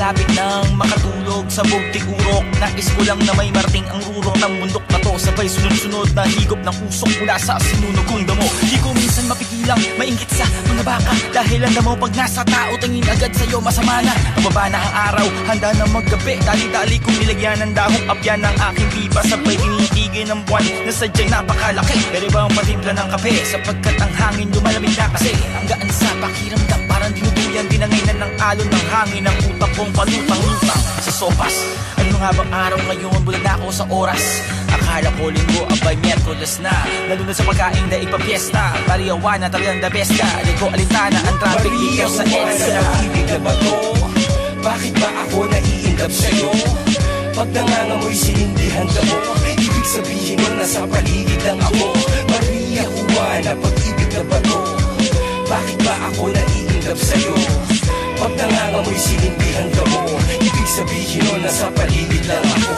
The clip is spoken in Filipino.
malapit nang makatulog sa bugtig urok. Nais ko lang na may marating ang rurok ng bundok na to. Sabay sunod-sunod na higop ng usok mula sa sinunog kong damo. Di ko minsan mapigilang mainggit sa mga baka, dahil ang damo pag nasa tao tingin agad sa'yo masama na. Pababa na ang araw, handa na maggabi. Dali-dali kong nilagyan ng dahong apyan ng aking pipa. Sabay tinitigin ng buwan na sadyang napakalaki. Pero ba ang patimpla ng kape, sapagkat ang hangin lumalamig na kasi. Ang gaan sa pakiramdam, parang dinuduyan dinangainan ng alon ng hangin. Ang utak kong palutang-lutang sa sopas. Ano nga bang araw ngayon, bulag na ako sa oras. Akala ko linggo, abay Miyerkules na. Lalo na sa pagkain na ipapiesta. Mariawana talagang the best ka. Di ko alintana ang traffic dito sa EDSA. Ibig na ba to? Bakit ba ako naiinggap sa'yo? Pag nangangamoy sinindihan ka mo, ibig sabihin nun nasa paligid lang ako. Maria Juana, pag-ibig na ba to? Bakit ba ako naiinggap sa'yo? Pag nangangamoy sinindihan ka mo, ibig sabihin nun nasa paligid lang ako.